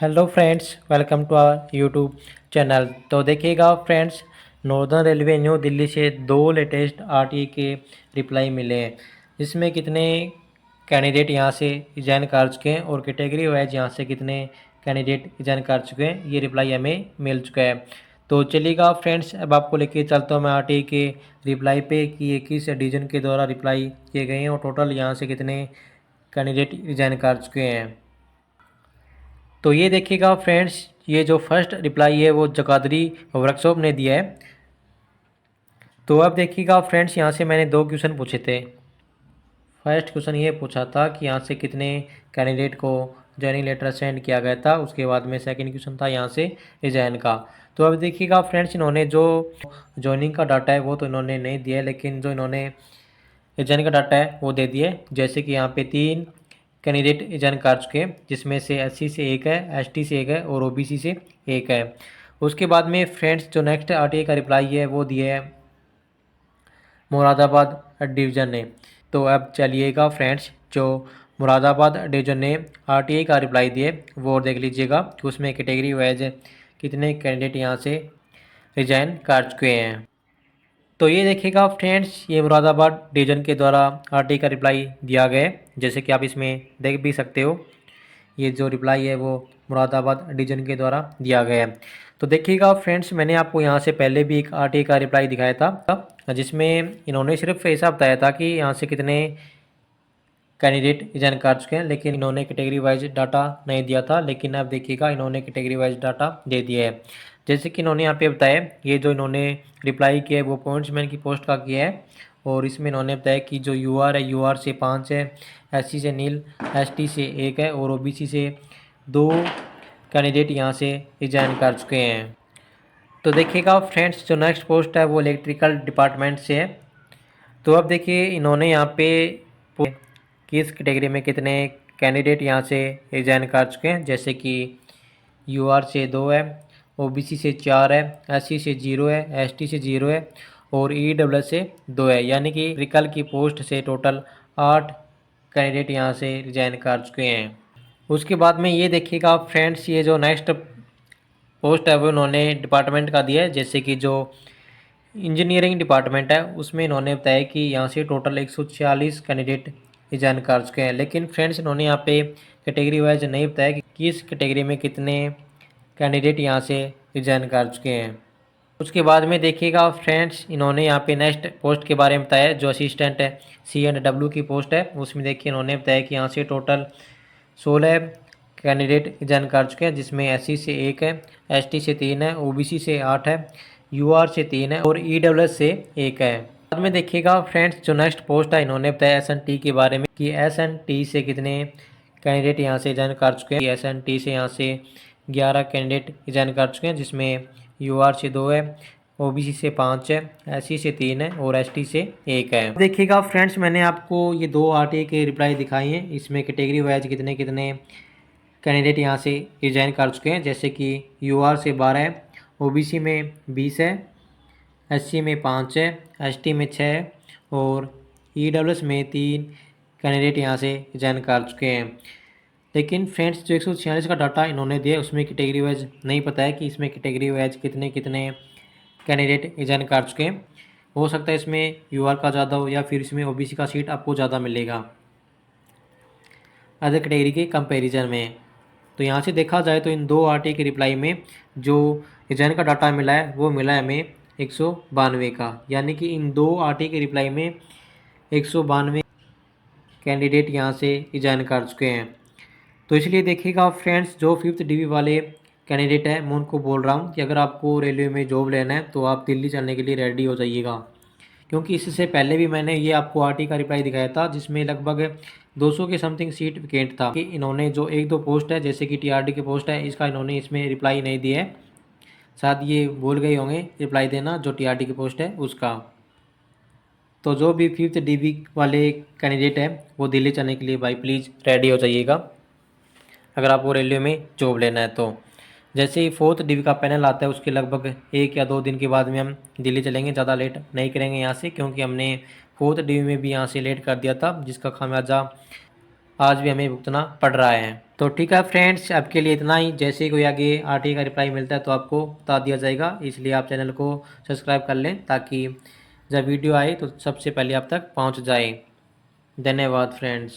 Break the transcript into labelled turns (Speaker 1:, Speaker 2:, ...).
Speaker 1: Hello friends, welcome to our YouTube channel. तो देखिएगा friends, northern railway new Delhi से दो लेटेस्ट आरटीई के रिप्लाई मिले हैं। इसमें कितने कैंडिडेट यहाँ से रिजाइन कर चुके हैं और कैटेगरी वाइज यहाँ से कितने कैंडिडेट रिजाइन कर चुके हैं, ये रिप्लाई हमें मिल चुका है। तो चलिएगा फ्रेंड्स, अब आपको लेके चलता हूँ मैं आरटीई के रिप्लाई पे कि ये किस डिवीजन के द्वारा रिप्लाई किए गए हैं और टोटल यहाँ से कितने कैंडिडेट रिजाइन कर चुके हैं। तो ये देखिएगा फ्रेंड्स, ये जो फर्स्ट रिप्लाई है वो जगाधरी वर्कशॉप ने दिया है। तो अब देखिएगा फ्रेंड्स, यहाँ से मैंने दो क्वेश्चन पूछे थे। फर्स्ट क्वेश्चन ये पूछा था कि यहाँ से कितने कैंडिडेट को ज्वाइनिंग लेटर सेंड किया गया था। उसके बाद में सेकंड क्वेश्चन था यहाँ से रिजाइन का। तो अब देखिएगा फ्रेंड्स, इन्होंने जो ज्वाइनिंग का डाटा है वो तो इन्होंने नहीं दिया है, लेकिन जो इन्होंने रिजाइन का डाटा है वो दे दिए। जैसे कि यहाँ पे 3 कैंडिडेट रिजाइन कर चुके हैं, जिसमें से एससी से एक है, एसटी से एक है और ओबीसी से एक है। उसके बाद में फ्रेंड्स, जो नेक्स्ट आरटीआई का रिप्लाई है वो दिया है मुरादाबाद डिवीज़न ने। तो अब चलिएगा फ्रेंड्स, जो मुरादाबाद डिवीज़न ने आरटीआई का रिप्लाई दिए वो और देख लीजिएगा कि उसमें कैटेगरी वाइज कितने कैंडिडेट यहाँ से रिजाइन कर चुके हैं। तो ये देखिएगा फ्रेंड्स, ये मुरादाबाद डिवीज़न के द्वारा आरटीआई का रिप्लाई दिया गया है, जैसे कि आप इसमें देख भी सकते हो। ये जो रिप्लाई है वो मुरादाबाद डिवीज़न के द्वारा दिया गया है। तो देखिएगा फ्रेंड्स, मैंने आपको यहाँ से पहले भी एक आरटीआई का रिप्लाई दिखाया था, जिसमें इन्होंने सिर्फ ऐसा बताया था कि यहाँ से कितने कैंडिडेट रिजाइन कर चुके हैं, लेकिन इन्होंने कैटेगरी वाइज डाटा नहीं दिया था। लेकिन अब देखिएगा, इन्होंने कैटेगरी वाइज डाटा दे दिया है। जैसे कि इन्होंने यहाँ पे बताया, ये जो इन्होंने रिप्लाई किया है वो पॉइंट्समैन की पोस्ट का किया है, और इसमें इन्होंने बताया कि जो यूआर है, यूआर से 5 है, एससी से नील, एसटी से 1 है और ओबीसी से 2 कैंडिडेट यहाँ से रिजाइन कर चुके हैं। तो देखिएगा फ्रेंड्स, जो नेक्स्ट पोस्ट है वो इलेक्ट्रिकल डिपार्टमेंट से है। तो अब देखिए, इन्होंने यहाँ पे किस कैटेगरी में कितने कैंडिडेट यहाँ से रिजाइन कर चुके हैं। जैसे कि यूआर से 2 है, ओबीसी से 4 है, एससी से 0 है, एसटी से 0 है और ईडब्ल्यूएस से 2 है। यानी कि इलेक्ट्रिकल की पोस्ट से टोटल 8 कैंडिडेट यहाँ से रिजाइन कर चुके हैं। उसके बाद में ये देखिएगा फ्रेंड्स, ये जो नेक्स्ट पोस्ट है वो इन्होंने डिपार्टमेंट का दिया है। जैसे कि जो इंजीनियरिंग डिपार्टमेंट है उसमें इन्होंने बताया कि यहाँ से टोटल 146 कैंडिडेट रिजाइन कर चुके हैं। लेकिन फ्रेंड्स, इन्होंने यहाँ पे कैटेगरी वाइज नहीं बताया कि किस कैटेगरी में कितने कैंडिडेट यहाँ से रिजाइन कर चुके हैं। उसके बाद में देखिएगा फ्रेंड्स, इन्होंने यहाँ पे नेक्स्ट पोस्ट के बारे में बताया, जो असिस्टेंट है C&W की पोस्ट है। उसमें देखिए, इन्होंने बताया कि यहाँ से टोटल 16 कैंडिडेट रिजाइन कर चुके हैं, जिसमें एससी से 1 है, एसटी से 3 है, ओबीसी से 8 है, यूआर से 3 है और ईडब्ल्यूएस से 1 है। बाद में देखिएगा फ्रेंड्स, जो नेक्स्ट पोस्ट है, इन्होंने बताया एसएनटी के बारे में कि एसएनटी से कितने कैंडिडेट यहाँ से रिजाइन कर चुके हैं। एसएनटी से यहाँ से 11 कैंडिडेट रिजाइन कर चुके हैं, जिसमें यूआर से 2 है, ओबीसी से 5 है, एससी से 3 है और एसटी से 1 है। देखिएगा फ्रेंड्स, मैंने आपको ये दो आरटीआई के रिप्लाई दिखाई हैं, इसमें कैटेगरी वाइज कितने कितने कैंडिडेट यहाँ से रिजाइन कर चुके हैं। जैसे कि यूआर से 12 है, ओबीसी में 20 है, एससी में 5 है, एसटी में 6 है और ईडब्ल्यूएस में 3 कैंडिडेट यहाँ से रिजाइन कर चुके हैं। लेकिन फ्रेंड्स, जो 146 का डाटा इन्होंने दिया है उसमें कैटेगरी वाइज नहीं पता है कि इसमें कैटेगरी वाइज कितने कितने कैंडिडेट रिजाइन कर चुके हैं। हो सकता है इसमें यूआर का ज़्यादा हो या फिर इसमें ओबीसी का सीट आपको ज़्यादा मिलेगा अदर कैटेगरी के कंपैरिजन में। तो यहाँ से देखा जाए तो इन दो आरटीआई के रिप्लाई में जो रिजाइन का डाटा मिला है वो मिला है हमें 192 का। यानी कि इन दो आरटीआई के रिप्लाई में 192 कैंडिडेट यहाँ से रिजाइन कर चुके हैं। तो इसलिए देखिएगा फ्रेंड्स, जो 5th DB वाले कैंडिडेट हैं मैं उनको बोल रहा हूँ कि अगर आपको रेलवे में जॉब लेना है तो आप दिल्ली चलने के लिए रेडी हो जाइएगा। क्योंकि इससे पहले भी मैंने ये आपको आरटीआई का रिप्लाई दिखाया था, जिसमें लगभग 200 के समथिंग सीट वैकेंट था। कि इन्होंने जो 1-2 पोस्ट है, जैसे कि टीआरडी की पोस्ट है, इसका इन्होंने इसमें रिप्लाई नहीं दिया है। शायद ये भूल गए होंगे रिप्लाई देना, जो टीआरडी की पोस्ट है उसका। तो जो भी 5th DB वाले कैंडिडेट है वो दिल्ली चलने के लिए भाई प्लीज़ रेडी हो जाइएगा, अगर आपको रेलवे में जॉब लेना है तो। जैसे ही 4th DB का पैनल आता है उसके लगभग 1 या 2 दिन के बाद में हम दिल्ली चलेंगे। ज़्यादा लेट नहीं करेंगे यहाँ से, क्योंकि हमने 4th DB में भी यहाँ से लेट कर दिया था, जिसका खामियाजा आज भी हमें भुगतना पड़ रहा है। तो ठीक है फ्रेंड्स, अब के लिए इतना ही। जैसे ही कोई आगे आरटीआई का रिप्लाई मिलता है तो आपको बता दिया जाएगा, इसलिए आप चैनल को सब्सक्राइब कर लें ताकि जब वीडियो आए तो सबसे पहले आप तक पहुंच जाए। धन्यवाद फ्रेंड्स।